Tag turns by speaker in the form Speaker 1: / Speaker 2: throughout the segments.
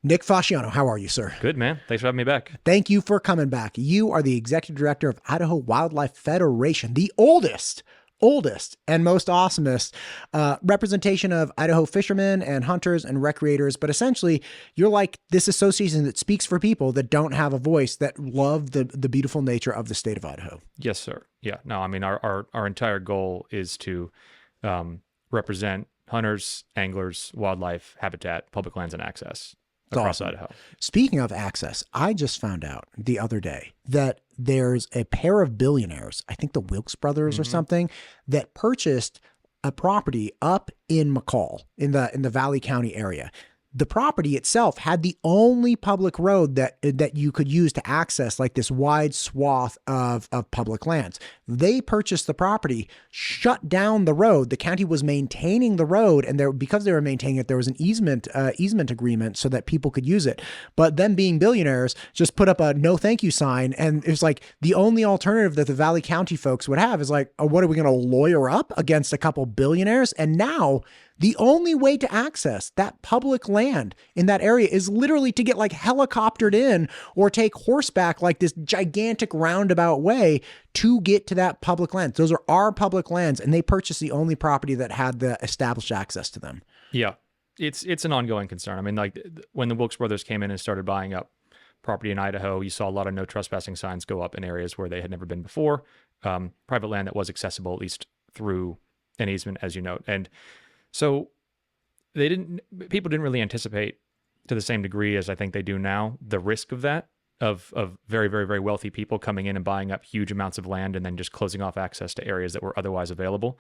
Speaker 1: Nick Fasciano, how are you, sir?
Speaker 2: Good, man. Thanks for having me back.
Speaker 1: Thank you for coming back. You are the executive director of Idaho Wildlife Federation, the oldest and most awesomest representation of Idaho fishermen and hunters and recreators. But essentially, you're like this association that speaks for people that don't have a voice, that love the beautiful nature of the state of Idaho.
Speaker 2: Yes, sir. Yeah. No, I mean, our entire goal is to represent hunters, anglers, wildlife, habitat, public lands, and access across Idaho.
Speaker 1: Speaking of access, I just found out the other day that there's a pair of billionaires, I think the Wilkes brothers or something, that purchased a property up in McCall in the Valley County area. The property itself had the only public road that you could use to access like this wide swath of public lands. They purchased the property, shut down the road. The county was maintaining the road, and because they were maintaining it, there was an easement agreement so that people could use it. But them being billionaires, just put up a no thank you sign, and it's like the only alternative that the Valley County folks would have is like, oh, what are we going to lawyer up against a couple billionaires? And now the only way to access that public land in that area is literally to get like helicoptered in or take horseback like this gigantic roundabout way to get to that public land. Those are our public lands, and they purchased the only property that had the established access to them.
Speaker 2: Yeah, it's an ongoing concern. I mean, like when the Wilkes brothers came in and started buying up property in Idaho, you saw a lot of no trespassing signs go up in areas where they had never been before. Private land that was accessible, at least through an easement, as you note. And so people didn't really anticipate to the same degree as I think they do now, the risk of that, of very, very, very wealthy people coming in and buying up huge amounts of land and then just closing off access to areas that were otherwise available.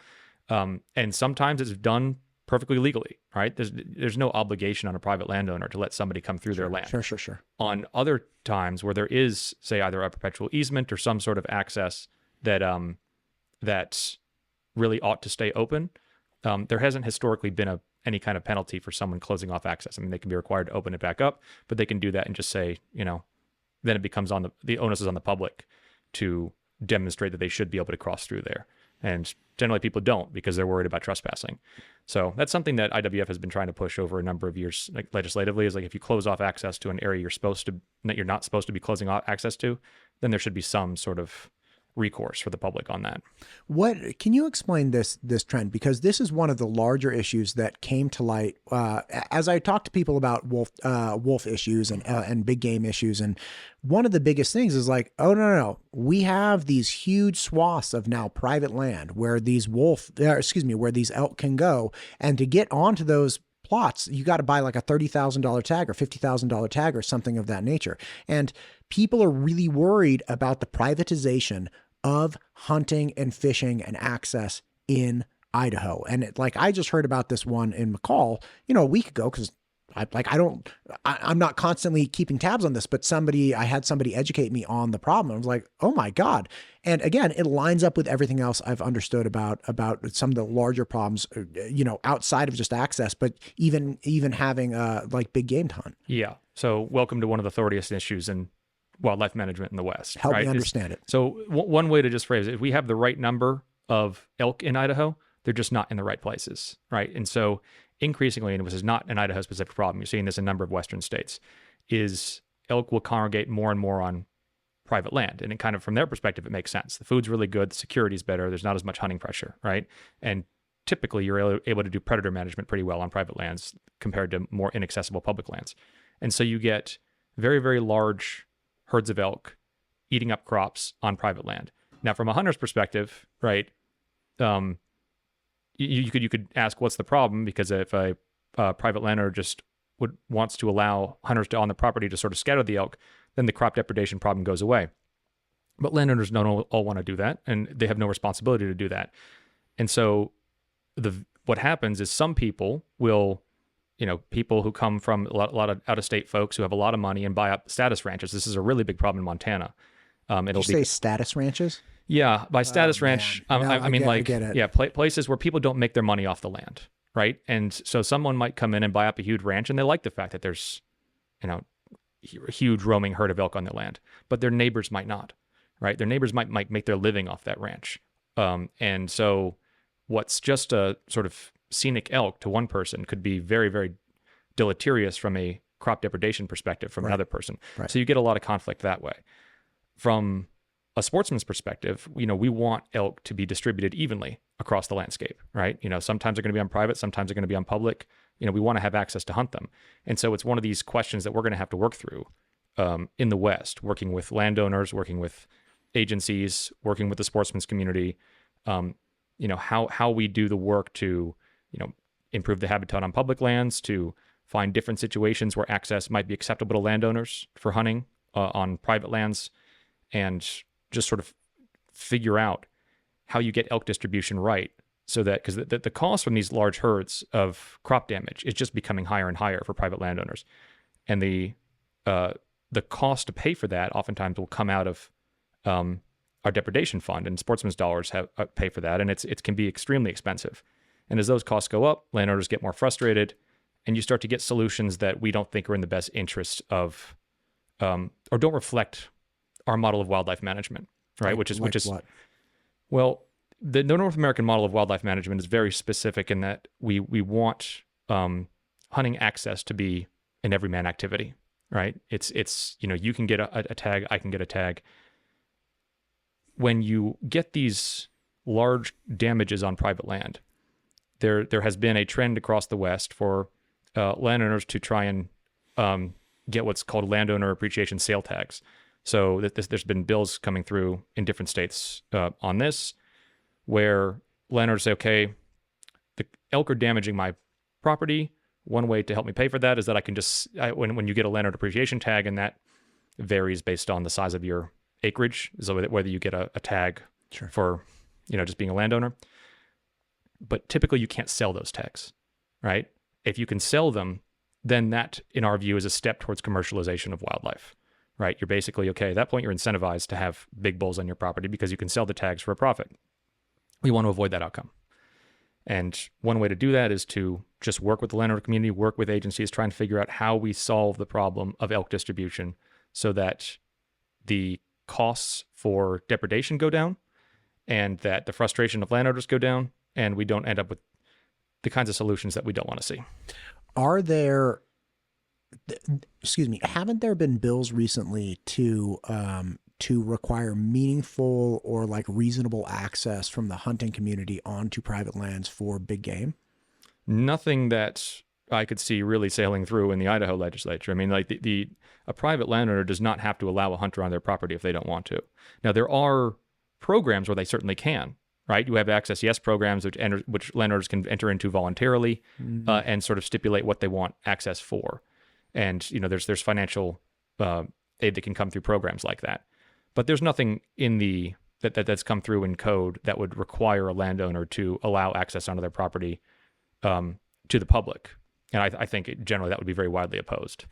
Speaker 2: And sometimes it's done perfectly legally, right? There's no obligation on a private landowner to let somebody come through their land.
Speaker 1: Sure.
Speaker 2: On other times where there is, say, either a perpetual easement or some sort of access that really ought to stay open, there hasn't historically been any kind of penalty for someone closing off access. I mean, they can be required to open it back up, but they can do that and just say, then it becomes on the onus is on the public to demonstrate that they should be able to cross through there. And generally people don't because they're worried about trespassing. So that's something that IWF has been trying to push over a number of years, like legislatively, is like if you close off access to an area you're not supposed to be closing off access to, then there should be some sort of recourse for the public on that.
Speaker 1: What can you explain this trend? Because this is one of the larger issues that came to light as I talked to people about wolf issues and big game issues. And one of the biggest things is like, oh no, we have these huge swaths of now private land where these where these elk can go, and to get onto those plots, you got to buy like a $30,000 tag or $50,000 tag or something of that nature. And people are really worried about the privatization of hunting and fishing and access in Idaho. And I just heard about this one in McCall, a week ago, because I'm not constantly keeping tabs on this, but I had somebody educate me on the problem. I was like, oh my God. And again, it lines up with everything else I've understood about some of the larger problems, outside of just access, but even having big game to hunt.
Speaker 2: Yeah. So welcome to one of the thorniest issues in wildlife management in the West.
Speaker 1: Help me understand it.
Speaker 2: So one way to just phrase it, if we have the right number of elk in Idaho, they're just not in the right places, right? And so increasingly, and this is not an Idaho specific problem, you're seeing this in a number of Western states, is elk will congregate more and more on private land. And it kind of, from their perspective, it makes sense. The food's really good, the security's better, there's not as much hunting pressure, right? And typically you're able to do predator management pretty well on private lands compared to more inaccessible public lands. And so you get very, very large herds of elk eating up crops on private land. Now, from a hunter's perspective, right, you could ask what's the problem, because if a private landowner just wants to allow hunters on the property to sort of scatter the elk, then the crop depredation problem goes away. But landowners don't all want to do that, and they have no responsibility to do that. And so what happens is some people will, people who come from a lot of out-of-state folks who have a lot of money and buy up status ranches. This is a really big problem in Montana.
Speaker 1: Did you say status ranches?
Speaker 2: Yeah, by status ranch, I mean places where people don't make their money off the land, right? And so someone might come in and buy up a huge ranch, and they like the fact that there's, a huge roaming herd of elk on their land, but their neighbors might not, right? Their neighbors might make their living off that ranch. And so what's just a sort of scenic elk to one person could be very, very deleterious from a crop depredation perspective from another person.
Speaker 1: Right.
Speaker 2: So you get a lot of conflict that way. From a sportsman's perspective, we want elk to be distributed evenly across the landscape, right? Sometimes they're going to be on private, sometimes they're going to be on public. We want to have access to hunt them. And so it's one of these questions that we're going to have to work through in the West, working with landowners, working with agencies, working with the sportsman's community, how we do the work to, improve the habitat on public lands, to find different situations where access might be acceptable to landowners for hunting on private lands, and just sort of figure out how you get elk distribution right, so that, because the cost from these large herds of crop damage is just becoming higher and higher for private landowners, and the cost to pay for that oftentimes will come out of our depredation fund, and sportsmen's dollars pay for that, and it can be extremely expensive. And as those costs go up, landowners get more frustrated, and you start to get solutions that we don't think are in the best interest of, or don't reflect our model of wildlife management, right? Which is
Speaker 1: what?
Speaker 2: Well, the North American model of wildlife management is very specific in that we want hunting access to be an everyman activity, right? It's you can get a tag, I can get a tag. When you get these large damages on private land, there has been a trend across the West for landowners to try and get what's called landowner appreciation sale tags. So there's been bills coming through in different states on this, where landowners say, okay, the elk are damaging my property. One way to help me pay for that is that I can when you get a landowner appreciation tag, and that varies based on the size of your acreage, so whether you get a tag for just being a landowner. But typically you can't sell those tags, right? If you can sell them, then that, in our view, is a step towards commercialization of wildlife. Right? You're basically, okay, at that point, you're incentivized to have big bulls on your property because you can sell the tags for a profit. We want to avoid that outcome. And one way to do that is to just work with the landowner community, work with agencies, try and figure out how we solve the problem of elk distribution so that the costs for depredation go down, and that the frustration of landowners go down, and we don't end up with the kinds of solutions that we don't want to see.
Speaker 1: Haven't there been bills recently to require meaningful or reasonable access from the hunting community onto private lands for big game?
Speaker 2: Nothing that I could see really sailing through in the Idaho legislature. I mean, a private landowner does not have to allow a hunter on their property if they don't want to. Now, there are programs where they certainly can, right? You have access yes programs which landowners can enter into voluntarily, and sort of stipulate what they want access for. And there's financial aid that can come through programs like that, but there's nothing in that's come through in code that would require a landowner to allow access onto their property to the public. And I think generally that would be very widely opposed.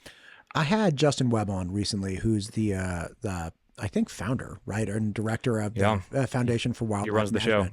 Speaker 1: I had Justin Webb on recently, who's the I think founder, right, and director of the Foundation for Wildlife.
Speaker 2: He runs the show,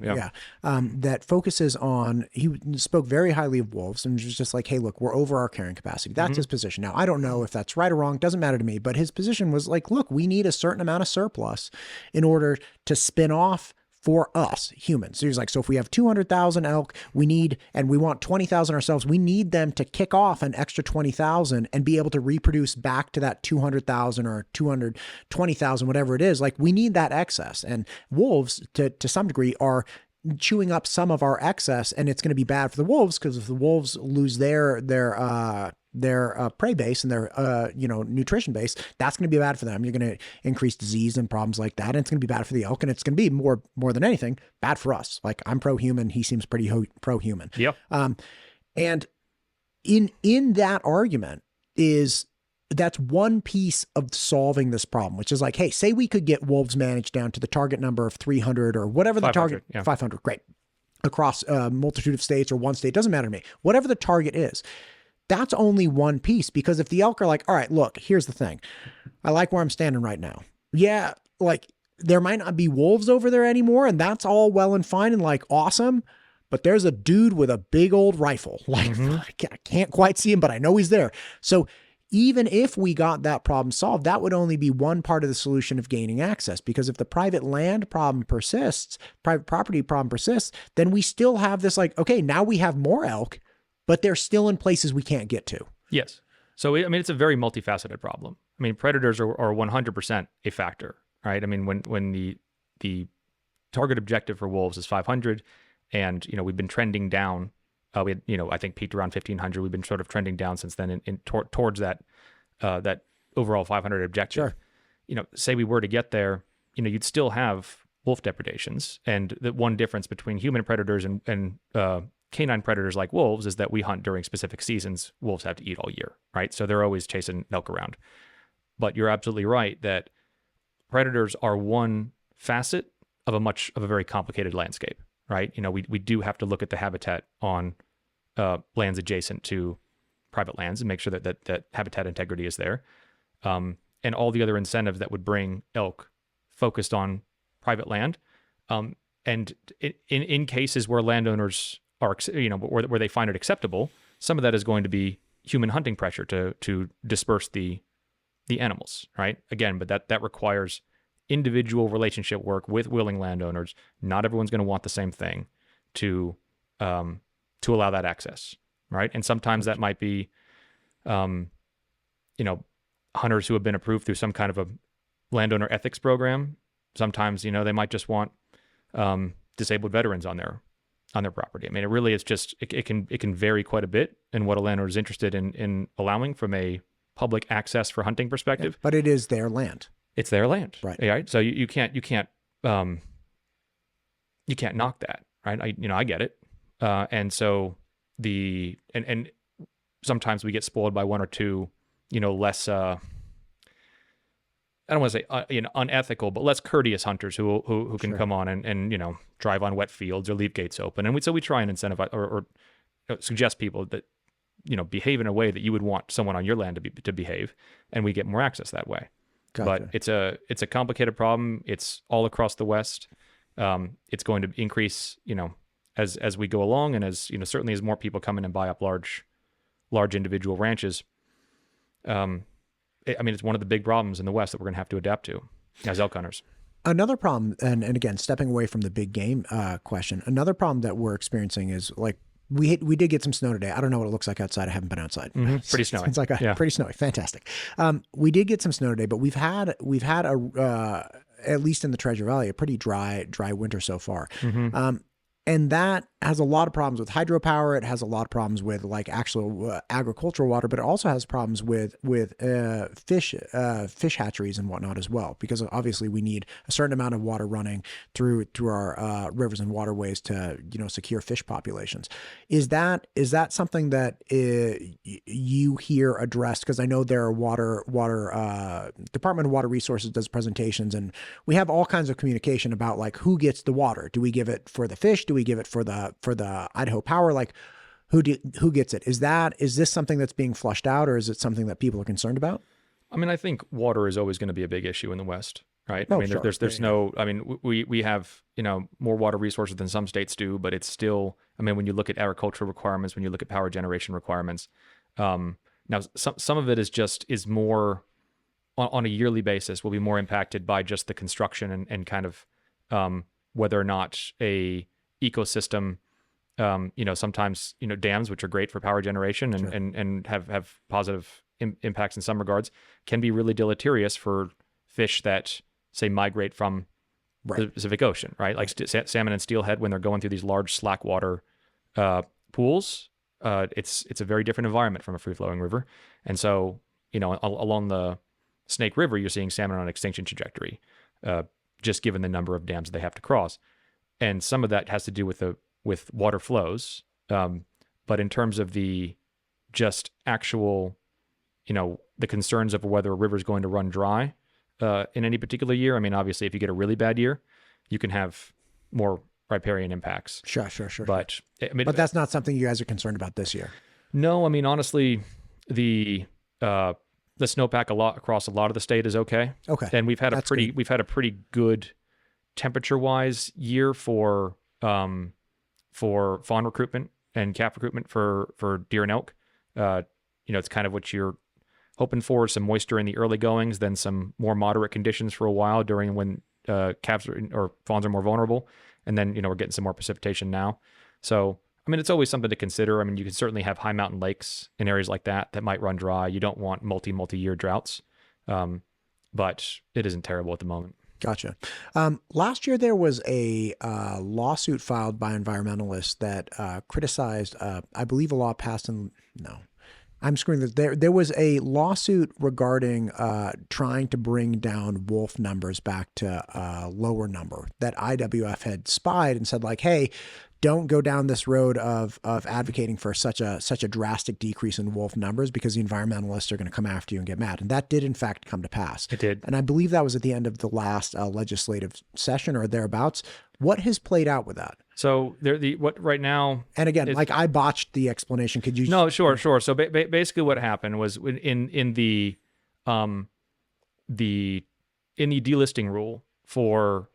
Speaker 1: that focuses on. He spoke very highly of wolves and was just like, "Hey, look, we're over our carrying capacity." That's his position. Now, I don't know if that's right or wrong. Doesn't matter to me. But his position was like, "Look, we need a certain amount of surplus in order to spin off for us humans." So he's like, so if we have 200,000 elk, and we want 20,000 ourselves, we need them to kick off an extra 20,000 and be able to reproduce back to that 200,000 or 220,000, whatever it is. We need that excess. And wolves, to some degree, are chewing up some of our excess, and it's going to be bad for the wolves, because if the wolves lose their prey base and their nutrition base, that's going to be bad for them. You're going to increase disease and problems like that, and it's going to be bad for the elk, and it's going to be more than anything bad for us. I'm pro-human, he seems pretty pro-human.
Speaker 2: Yep.
Speaker 1: And in that argument that's one piece of solving this problem, which is hey, say we could get wolves managed down to the target number of 300 or whatever the target, 500, great, across a multitude of states or one state, doesn't matter to me, whatever the target is. That's only one piece, because if the elk are all right, look, here's the thing. I like where I'm standing right now. Yeah, there might not be wolves over there anymore, and that's all well and fine and awesome, but there's a dude with a big old rifle. I can't quite see him, but I know he's there. So even if we got that problem solved, that would only be one part of the solution of gaining access, because if the private land problem persists, private property problem persists, then we still have this okay, now we have more elk, but they're still in places we can't get to.
Speaker 2: Yes. So, I mean, it's a very multifaceted problem. I mean, predators are 100% a factor, right? I mean, when the target objective for wolves is 500, and, we've been trending down. We had, I think peaked around 1,500. We've been sort of trending down since then towards that overall 500 objective.
Speaker 1: Sure.
Speaker 2: Say we were to get there, you'd still have wolf depredations. And the one difference between human predators and canine predators like wolves is that we hunt during specific seasons. Wolves have to eat all year, right? So they're always chasing elk around. But you're absolutely right that predators are one facet of a very complicated landscape, right? We do have to look at the habitat on lands adjacent to private lands and make sure that habitat integrity is there. And all the other incentives that would bring elk focused on private land. And in cases where landowners are, where they find it acceptable, some of that is going to be human hunting pressure to disperse the animals, right? Again, but that requires individual relationship work with willing landowners. Not everyone's going to want the same thing to allow that access, right? And sometimes that might be, hunters who have been approved through some kind of a landowner ethics program. Sometimes, they might just want disabled veterans on their property. I mean, it really is just it can vary quite a bit in what a landowner is interested in allowing from a public access for hunting perspective.
Speaker 1: Yeah, but it is their land.
Speaker 2: It's their land,
Speaker 1: right?
Speaker 2: So you can't knock that, right? I get it, and so and sometimes we get spoiled by one or two, less. I don't want to say unethical, but less courteous hunters who can come on and drive on wet fields or leave gates open, and so we try and incentivize or suggest people that behave in a way that you would want someone on your land to behave, and we get more access that way. Gotcha. But it's a complicated problem. It's all across the West. It's going to increase as we go along, and as certainly as more people come in and buy up large individual ranches. It's one of the big problems in the West that we're going to have to adapt to as elk hunters.
Speaker 1: Another problem, and again, stepping away from the big game question, another problem that we're experiencing is like we did get some snow today. I don't know what it looks like outside. I haven't been outside.
Speaker 2: Mm-hmm. Pretty snowy.
Speaker 1: It's like pretty snowy. Fantastic. We did get some snow today, but we've had a at least in the Treasure Valley, a pretty dry winter so far.
Speaker 2: Mm-hmm.
Speaker 1: And that has a lot of problems with hydropower. It has a lot of problems with like actual agricultural water, but it also has problems with fish hatcheries and whatnot as well, because obviously we need a certain amount of water running through our rivers and waterways to secure fish populations. Is that something that you hear addressed? Because I know there are water Department of Water Resources does presentations, and we have all kinds of communication about like who gets the water. Do we give it for the fish? Do we give it for the Idaho Power? Like who gets it? Is this something that's being flushed out, or is it something that people are concerned about?
Speaker 2: I mean, I think water is always going to be a big issue in the West, right?
Speaker 1: Oh,
Speaker 2: I mean,
Speaker 1: sure.
Speaker 2: there's no, I mean, we have, more water resources than some states do, but it's still, I mean, when you look at agricultural requirements, when you look at power generation requirements, now some of it is more on a yearly basis will be more impacted by just the construction and kind of whether or not a ecosystem, sometimes, dams, which are great for power generation and,
Speaker 1: Sure.
Speaker 2: and have positive impacts in some regards, can be really deleterious for fish that say migrate from the Pacific Ocean, right? Like salmon and steelhead, when they're going through these large slack water pools, it's a very different environment from a free flowing river. And so, along the Snake River, you're seeing salmon on an extinction trajectory, just given the number of dams they have to cross. And some of that has to do with water flows. But in terms of the just actual, the concerns of whether a river is going to run dry in any particular year. I mean, obviously, if you get a really bad year, you can have more riparian impacts.
Speaker 1: Sure.
Speaker 2: But I mean,
Speaker 1: but that's not something you guys are concerned about this year.
Speaker 2: No, I mean, honestly, the snowpack across a lot of the state is okay.
Speaker 1: Okay.
Speaker 2: And we've had a pretty good temperature-wise year for fawn recruitment and calf recruitment for deer and elk. It's kind of what you're hoping for, some moisture in the early goings, then some more moderate conditions for a while during when calves or fawns are more vulnerable, and then we're getting some more precipitation now. So I mean, it's always something to consider. I mean, you can certainly have high mountain lakes in areas like that might run dry. You don't want multi-year droughts, but it isn't terrible at the moment.
Speaker 1: Gotcha. Last year, there was a lawsuit filed by environmentalists that criticized, I believe, a law passed in, no, I'm screwing this. There was a lawsuit regarding trying to bring down wolf numbers back to a lower number that IWF had spied and said, like, hey, don't go down this road of advocating for such a drastic decrease in wolf numbers because the environmentalists are going to come after you and get mad. And that did in fact come to pass.
Speaker 2: It did.
Speaker 1: And I believe that was at the end of the last legislative session or thereabouts. What has played out with that?
Speaker 2: So what right now?
Speaker 1: And again, like I botched the explanation. Could you?
Speaker 2: No, sure. So basically, what happened was in the delisting rule for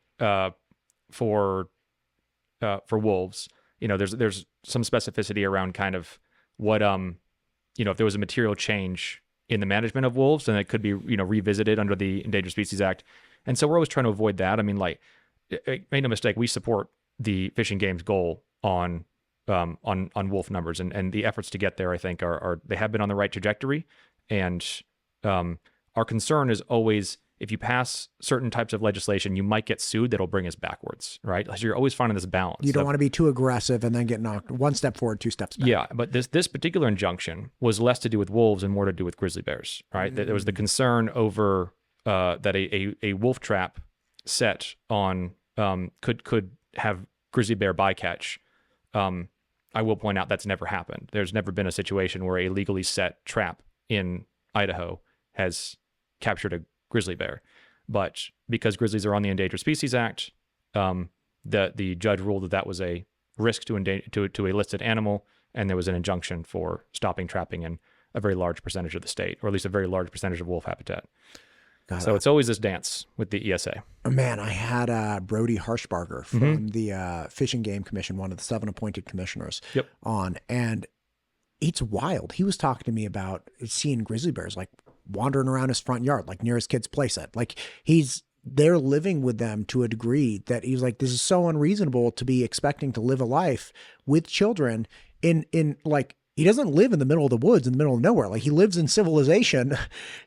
Speaker 2: wolves, there's some specificity around kind of what if there was a material change in the management of wolves, then it could be revisited under the Endangered Species Act, and so we're always trying to avoid that. I mean, like, make no mistake, we support the Fish and Game's goal on wolf numbers, and the efforts to get there, I think, are they have been on the right trajectory, and our concern is always, if you pass certain types of legislation, you might get sued that'll bring us backwards, right? So you're always finding this balance.
Speaker 1: You don't want to be too aggressive and then get knocked one step forward, two steps back.
Speaker 2: Yeah, but this particular injunction was less to do with wolves and more to do with grizzly bears, right? Mm-hmm. There was the concern over that a wolf trap set on could have grizzly bear bycatch. I will point out that's never happened. There's never been a situation where a legally set trap in Idaho has captured a grizzly bear, but because grizzlies are on the Endangered Species Act, the judge ruled that was a risk to a listed animal, and there was an injunction for stopping trapping in a very large percentage of the state, or at least a very large percentage of wolf habitat. So it's always this dance with the ESA.
Speaker 1: Oh, man, I had Brody Harshbarger from the Fish and Game Commission, one of the 7 appointed commissioners, on, and it's wild. He was talking to me about seeing grizzly bears like wandering around his front yard, like near his kid's playset. Like they're living with them to a degree that he's like, this is so unreasonable to be expecting to live a life with children in like, he doesn't live in the middle of the woods, in the middle of nowhere. Like, he lives in civilization,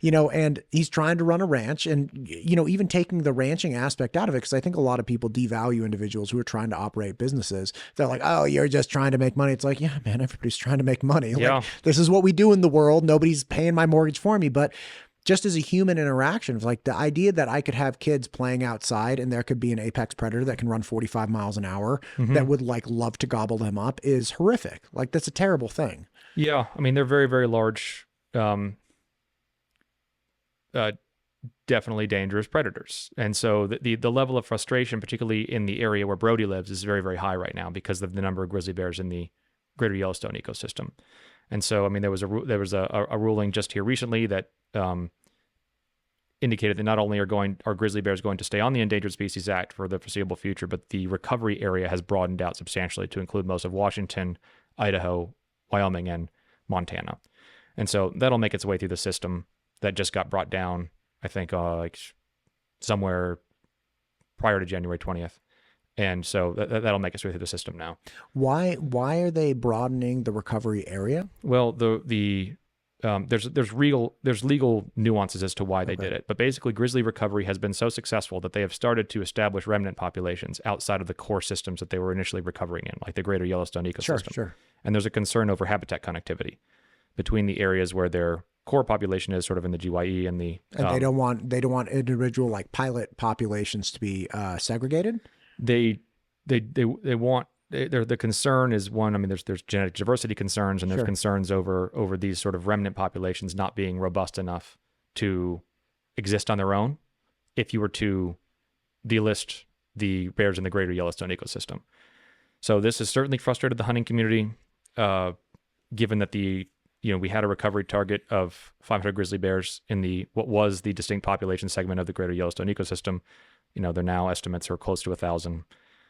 Speaker 1: and he's trying to run a ranch, and, even taking the ranching aspect out of it. Cause I think a lot of people devalue individuals who are trying to operate businesses. They're like, oh, you're just trying to make money. It's like, yeah, man, everybody's trying to make money.
Speaker 2: Yeah.
Speaker 1: Like, this is what we do in the world. Nobody's paying my mortgage for me. But just as a human interaction, it's like the idea that I could have kids playing outside and there could be an apex predator that can run 45 miles an hour that would like love to gobble them up is horrific. Like, that's a terrible thing.
Speaker 2: Yeah. I mean, they're very, very large, definitely dangerous predators. And so the level of frustration, particularly in the area where Brody lives, is very, very high right now because of the number of grizzly bears in the greater Yellowstone ecosystem. And so, I mean, there was a ruling just here recently that indicated that not only are grizzly bears going to stay on the Endangered Species Act for the foreseeable future, but the recovery area has broadened out substantially to include most of Washington, Idaho, Wyoming, and Montana. And so that'll make its way through the system. That just got brought down, I think, like somewhere prior to January 20th. And so that'll make its way through the system now.
Speaker 1: Why are they broadening the recovery area?
Speaker 2: Well, there's legal nuances as to why they did it, but basically grizzly recovery has been so successful that they have started to establish remnant populations outside of the core systems that they were initially recovering in, like the greater Yellowstone ecosystem.
Speaker 1: Sure.
Speaker 2: And there's a concern over habitat connectivity between the areas where their core population is sort of in the GYE and the
Speaker 1: they don't want individual like pilot populations to be segregated.
Speaker 2: The concern is one. I mean, there's genetic diversity concerns, and there's concerns over these sort of remnant populations not being robust enough to exist on their own if you were to delist the bears in the greater Yellowstone ecosystem. So this has certainly frustrated the hunting community, given that we had a recovery target of 500 grizzly bears in what was the distinct population segment of the greater Yellowstone ecosystem. Their now estimates are close to 1,000.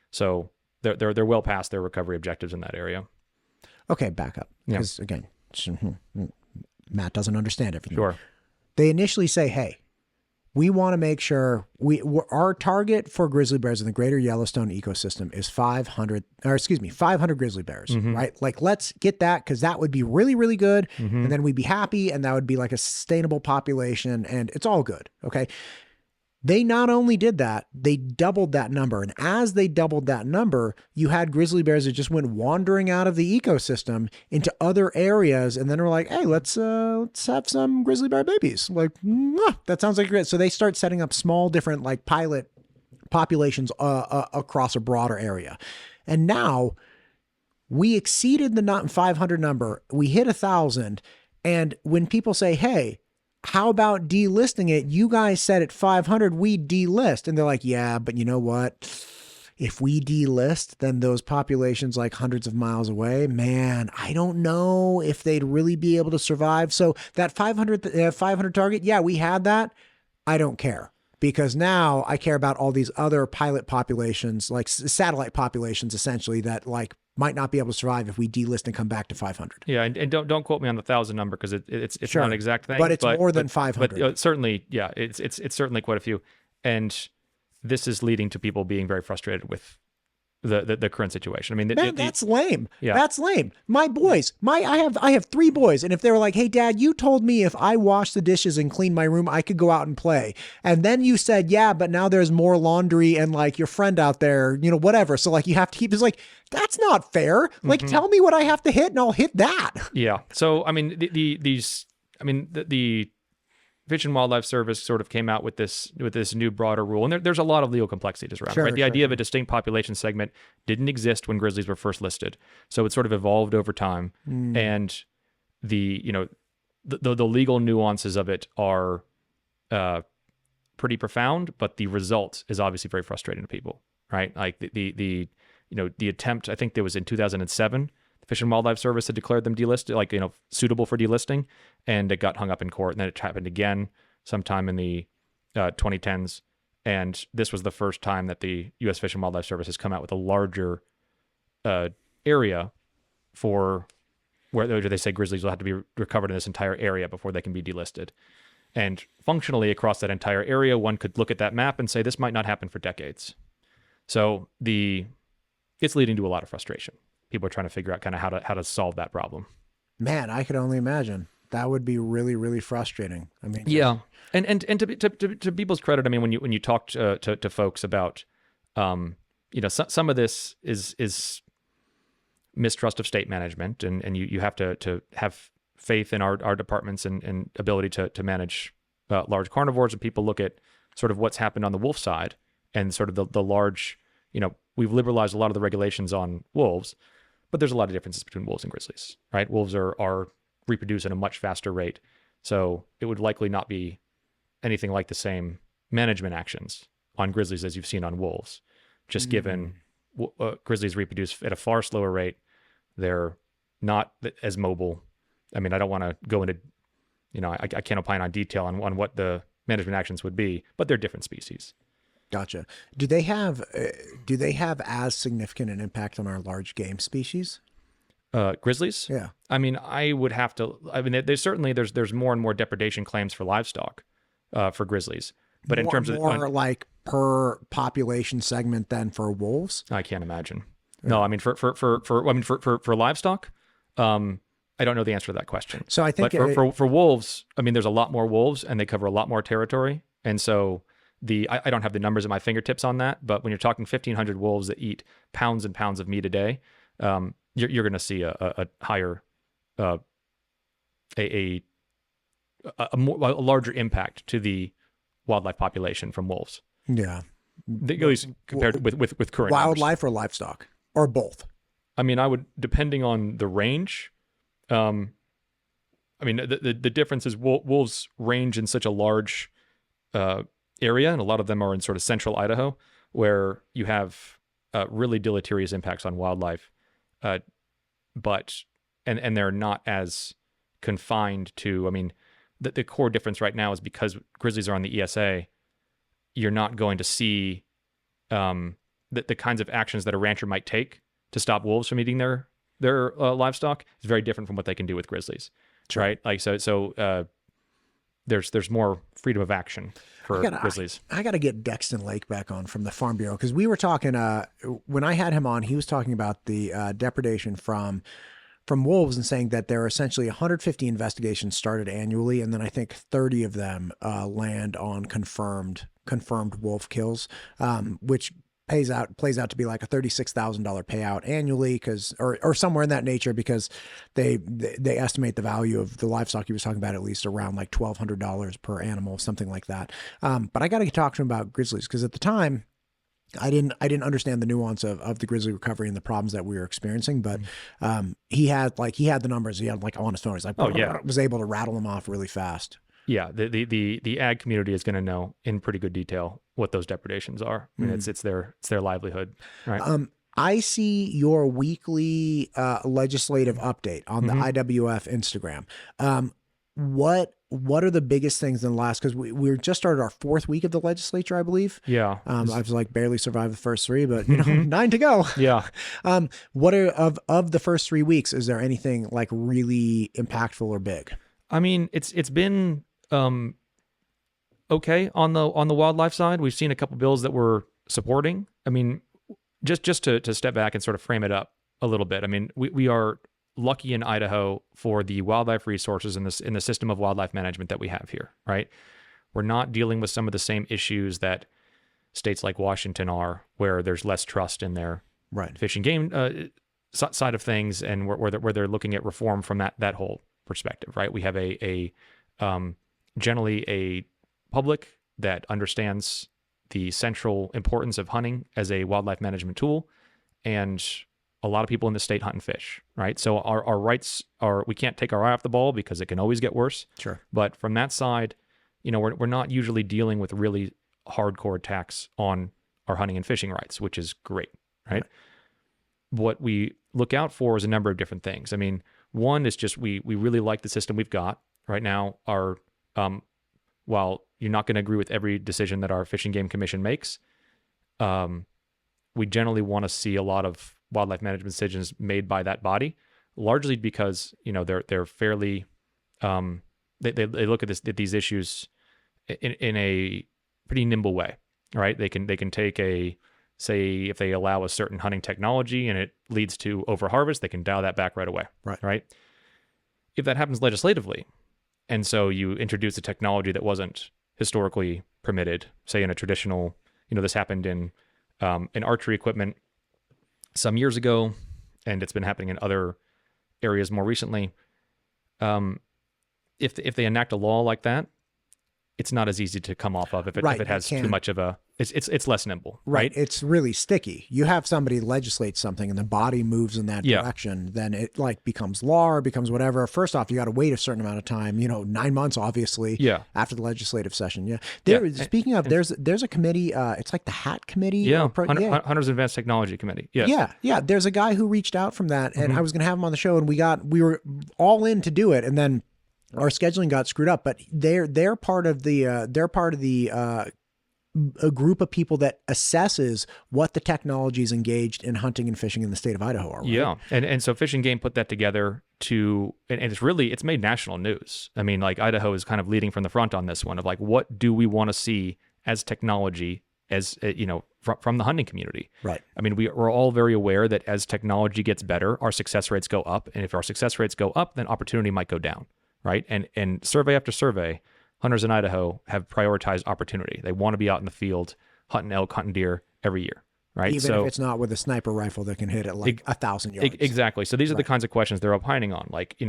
Speaker 2: So they're well past their recovery objectives in that area.
Speaker 1: Okay, back up. Because again, Matt doesn't understand everything.
Speaker 2: Sure.
Speaker 1: They initially say, hey, we want to make sure our target for grizzly bears in the greater Yellowstone ecosystem is 500 grizzly bears, right? Like, let's get that, because that would be really, really good. And then we'd be happy, and that would be like a sustainable population, and it's all good. Okay. They not only did that, they doubled that number. And as they doubled that number, you had grizzly bears that just went wandering out of the ecosystem into other areas. And then we're like, hey, let's have some grizzly bear babies. Like, that sounds like great. So they start setting up small, different like pilot populations across a broader area. And now we exceeded the 500 number. We hit 1,000. And when people say, hey, how about delisting it? You guys said at 500, we delist. And they're like, yeah, but you know what? If we delist, then those populations like hundreds of miles away, man, I don't know if they'd really be able to survive. So that 500 target, yeah, we had that. I don't care, because now I care about all these other pilot populations, like satellite populations, essentially, that like might not be able to survive if we delist and come back to 500.
Speaker 2: Yeah, and don't quote me on the 1,000 number, because it's
Speaker 1: sure,
Speaker 2: not an exact thing,
Speaker 1: but it's more than 500.
Speaker 2: But certainly, yeah, it's certainly quite a few, and this is leading to people being very frustrated with the current situation. I mean,
Speaker 1: that's lame.
Speaker 2: Yeah.
Speaker 1: That's lame. My boys, I have 3 boys. And if they were like, hey, Dad, you told me if I wash the dishes and clean my room, I could go out and play. And then you said, yeah, but now there's more laundry and like your friend out there, you know, whatever. So like you have to keep, it's like, that's not fair. Like, tell me what I have to hit and I'll hit that.
Speaker 2: Yeah. So, I mean, the Fish and Wildlife Service sort of came out with this new broader rule, and there's a lot of legal complexities around. Right, the idea of a distinct population segment didn't exist when grizzlies were first listed, so it sort of evolved over time, and the legal nuances of it are pretty profound, but the result is obviously very frustrating to people. Right, like the attempt, I think there was in 2007. Fish and Wildlife Service had declared them delisted, like, suitable for delisting, and it got hung up in court. And then it happened again sometime in the 2010s. And this was the first time that the U.S. Fish and Wildlife Service has come out with a larger area for where they say grizzlies will have to be recovered in this entire area before they can be delisted. And functionally, across that entire area, one could look at that map and say this might not happen for decades. So it's leading to a lot of frustration. People are trying to figure out kind of how to solve that problem. Man,
Speaker 1: I could only imagine. That would be really, really frustrating. I mean,
Speaker 2: yeah. And to people's credit, I mean, when you talk to folks about, some of this is mistrust of state management, and you have to have faith in our departments and ability to manage large carnivores. And people look at sort of what's happened on the wolf side and sort of the large, we've liberalized a lot of the regulations on wolves. But there's a lot of differences between wolves and grizzlies, right? Wolves are reproduce at a much faster rate. So it would likely not be anything like the same management actions on grizzlies as you've seen on wolves, just given grizzlies reproduce at a far slower rate. They're not as mobile. I mean, I don't want to go into, I can't opine on detail on what the management actions would be, but they're different species.
Speaker 1: Gotcha. Do they have as significant an impact on our large game species?
Speaker 2: Grizzlies?
Speaker 1: Yeah.
Speaker 2: I mean, there's more and more depredation claims for livestock for grizzlies. But in terms of
Speaker 1: more like per population segment than for wolves?
Speaker 2: I can't imagine. Yeah. No, I mean for livestock, I don't know the answer to that question.
Speaker 1: So I think
Speaker 2: for wolves, I mean, there's a lot more wolves and they cover a lot more territory. And so I don't have the numbers at my fingertips on that, but when you're talking 1,500 wolves that eat pounds and pounds of meat a day, you're going to see a higher, a larger impact to the wildlife population from wolves.
Speaker 1: Yeah,
Speaker 2: at least compared with current
Speaker 1: wildlife
Speaker 2: numbers.
Speaker 1: Or livestock or both.
Speaker 2: I mean, I would, depending on the range. I mean, the difference is wolves range in such a large area, and a lot of them are in sort of central Idaho, where you have really deleterious impacts on wildlife, but they're not as confined to. I mean, the core difference right now is because grizzlies are on the ESA, you're not going to see the kinds of actions that a rancher might take to stop wolves from eating their livestock is very different from what they can do with grizzlies, sure. Right? Like so there's more freedom of action for grizzlies.
Speaker 1: I got to get Dexton Lake back on from the Farm Bureau, because we were talking, when I had him on, he was talking about the depredation from wolves and saying that there are essentially 150 investigations started annually, and then I think 30 of them land on confirmed wolf kills, which plays out to be like a $36,000 payout annually, or somewhere in that nature, because they estimate the value of the livestock he was talking about at least around like $1,200 per animal, something like that. But I got to talk to him about grizzlies, because at the time I didn't understand the nuance of the grizzly recovery and the problems that we were experiencing, but he had the numbers. He had like on his phone. He's like, was able to rattle them off really fast.
Speaker 2: Yeah, the ag community is going to know in pretty good detail what those depredations are. I mean, it's their livelihood, right?
Speaker 1: I see your weekly legislative update on the IWF Instagram. What are the biggest things in the last, because we just started our 4th week of the legislature, I believe.
Speaker 2: Yeah.
Speaker 1: I've like barely survived the first 3, but 9 to go.
Speaker 2: Yeah.
Speaker 1: What are of the first 3 weeks, is there anything like really impactful or big?
Speaker 2: I mean, it's been okay on the wildlife side. We've seen a couple bills that we're supporting. I mean, just to step back and sort of frame it up a little bit. I mean, we are lucky in Idaho for the wildlife resources in the system of wildlife management that we have here, right? We're not dealing with some of the same issues that states like Washington are, where there's less trust in their fish and game side of things, and where they're looking at reform from that whole perspective, right? We have a generally a public that understands the central importance of hunting as a wildlife management tool, and a lot of people in the state hunt and fish, right? So our rights are, we can't take our eye off the ball because it can always get worse.
Speaker 1: Sure.
Speaker 2: But from that side, we're not usually dealing with really hardcore attacks on our hunting and fishing rights, which is great, right? What we look out for is a number of different things. I mean, one is just we really like the system we've got right now. Our while you're not going to agree with every decision that our Fish and Game Commission makes, we generally want to see a lot of wildlife management decisions made by that body, largely because they're fairly they look at these issues in a pretty nimble way, right? They can take say if they allow a certain hunting technology and it leads to overharvest, they can dial that back right away, right? If that happens legislatively, and so you introduce a technology that wasn't historically permitted, say in a traditional, this happened in archery equipment some years ago, and it's been happening in other areas more recently. If they enact a law like that, it's not as easy to come off of if it has too much of a. It's less nimble, right?
Speaker 1: It's really sticky. You have somebody legislate something, and the body moves in that direction, then it like becomes law or becomes whatever. First off, you got to wait a certain amount of time. 9 months, obviously. Yeah. After the legislative session. Yeah. Speaking of, there's a committee. It's like the HAT committee.
Speaker 2: Yeah. Hunters Advanced Technology Committee. Yes.
Speaker 1: Yeah. There's a guy who reached out from that, and I was going to have him on the show, and we were all in to do it, and then our scheduling got screwed up. But they're part of the a group of people that assesses what the technologies engaged in hunting and fishing in the state of Idaho are. Right?
Speaker 2: Yeah. And so Fish and Game put that together and it's made national news. I mean, like Idaho is kind of leading from the front on this one of like, what do we want to see as technology as, from the hunting community? Right. I mean, we're all very aware that as technology gets better, our success rates go up. And if our success rates go up, then opportunity might go down. Right. And survey after survey, hunters in Idaho have prioritized opportunity. They want to be out in the field hunting elk, hunting deer every year, right?
Speaker 1: Even if it's not with a sniper rifle that can hit at like 1,000 yards.
Speaker 2: Exactly. So these are the kinds of questions they're opining on. Like,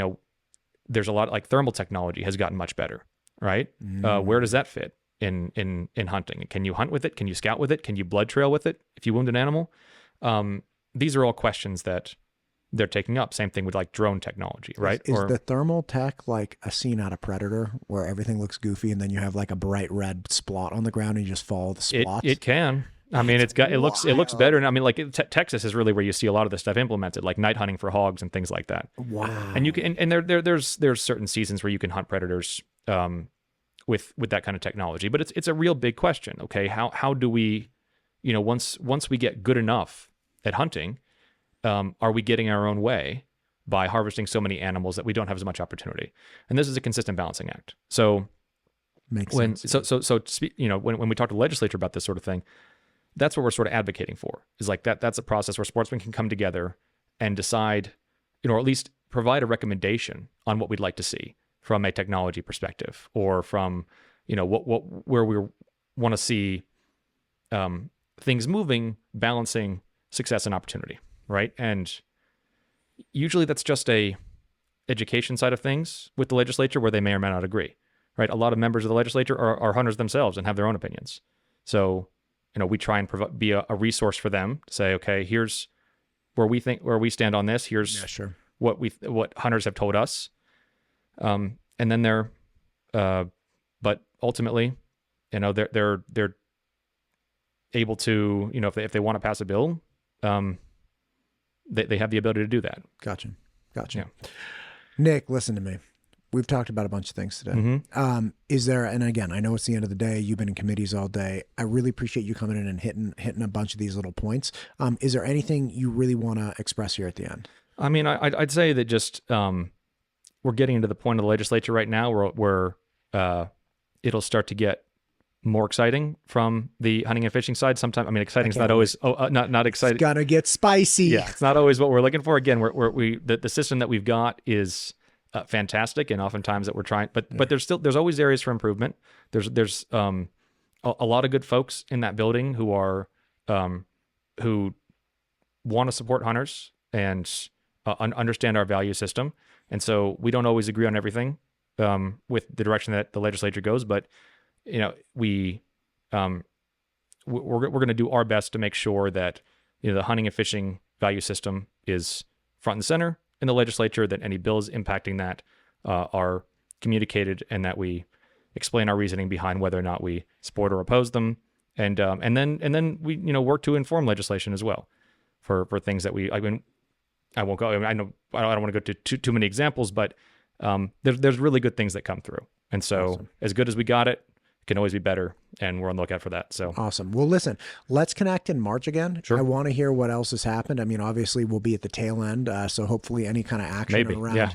Speaker 2: there's a lot like thermal technology has gotten much better, right? Where does that fit in hunting? Can you hunt with it? Can you scout with it? Can you blood trail with it if you wound an animal? These are all questions that they're taking up. Same thing with like drone technology, right?
Speaker 1: Is the thermal tech like a scene out of Predator where everything looks goofy and then you have like a bright red splot on the ground and you just follow the spots?
Speaker 2: It can. I mean, it looks better. And I mean, like Texas is really where you see a lot of this stuff implemented, like night hunting for hogs and things like that.
Speaker 1: Wow.
Speaker 2: And you can, and there's certain seasons where you can hunt predators with that kind of technology, but it's a real big question. Okay, how do we, once we get good enough at hunting, are we getting our own way by harvesting so many animals that we don't have as much opportunity? And this is a consistent balancing act. So
Speaker 1: Makes
Speaker 2: when
Speaker 1: sense.
Speaker 2: when we talk to the legislature about this sort of thing, that's what we're sort of advocating for, is like that's a process where sportsmen can come together and decide, or at least provide a recommendation on what we'd like to see from a technology perspective, or from, where we want to see things moving, balancing success and opportunity, right? And usually that's just a education side of things with the legislature, where they may or may not agree, right? A lot of members of the legislature are hunters themselves and have their own opinions. So, we try and be a resource for them to say, okay, here's where we stand on this. Here's what hunters have told us. And then but ultimately, they're able to, if they want to pass a bill, they have the ability to do that.
Speaker 1: Gotcha.
Speaker 2: Yeah.
Speaker 1: Nick, listen to me. We've talked about a bunch of things today. Is there, and again, I know it's the end of the day. You've been in committees all day. I really appreciate you coming in and hitting a bunch of these little points. Is there anything you really want to express here at the end?
Speaker 2: I mean, I'd say that just we're getting into the point of the legislature right now where it'll start to get more exciting from the hunting and fishing side. Sometimes, I mean, exciting is not always not exciting.
Speaker 1: It's gonna get spicy.
Speaker 2: Yeah, it's not always what we're looking for. Again, the system that we've got is fantastic, and oftentimes that we're trying, but there's always areas for improvement. There's a lot of good folks in that building who want to support hunters and understand our value system, and so we don't always agree on everything with the direction that the legislature goes, but we're going to do our best to make sure that the hunting and fishing value system is front and center in the legislature, that any bills impacting that are communicated, and that we explain our reasoning behind whether or not we support or oppose them, and then we work to inform legislation as well for things that I won't go. I know I don't want to go to too many examples, but there's really good things that come through, and so
Speaker 1: Awesome.
Speaker 2: As good as we got it, can always be better, and we're on the lookout for that. So
Speaker 1: awesome. Well, listen, let's connect in March again.
Speaker 2: Sure.
Speaker 1: I want to hear what else has happened. I mean, obviously we'll be at the tail end, so hopefully any kind of action
Speaker 2: Maybe,
Speaker 1: around.
Speaker 2: yeah.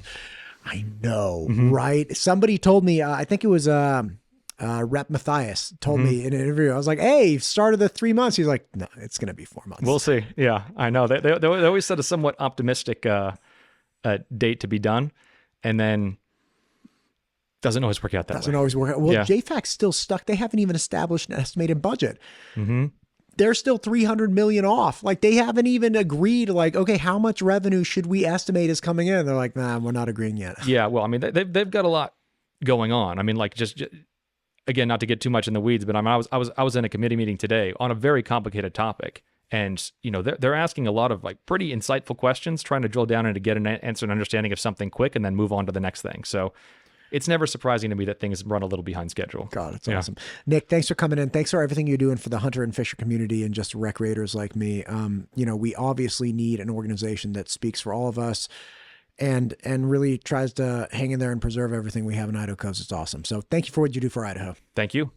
Speaker 1: I know, right? Somebody told me, I think it was Rep Matthias told me in an interview. I was like, "Hey, start of the 3 months." He's like, "No, it's going to be 4 months."
Speaker 2: We'll see. Yeah, I know. They always set a somewhat optimistic date to be done, and then doesn't always work out that way.
Speaker 1: Doesn't always work out. Well,
Speaker 2: Yeah.
Speaker 1: JFAC's still stuck. They haven't even established an estimated budget. They're still 300 million off. Like, they haven't even agreed, like, okay, how much revenue should we estimate is coming in? They're like, nah, we're not agreeing yet.
Speaker 2: Yeah, well, I mean, they've got a lot going on. I mean, like, just again, not to get too much in the weeds, but I mean, I was in a committee meeting today on a very complicated topic, and they're asking a lot of like pretty insightful questions, trying to drill down and to get an answer and understanding of something quick, and then move on to the next thing. So it's never surprising to me that things run a little behind schedule.
Speaker 1: God, it's awesome. Nick, thanks for coming in. Thanks for everything you're doing for the hunter and fisher community and just recreators like me. We obviously need an organization that speaks for all of us and really tries to hang in there and preserve everything we have in Idaho, because it's awesome. So thank you for what you do for Idaho.
Speaker 2: Thank you.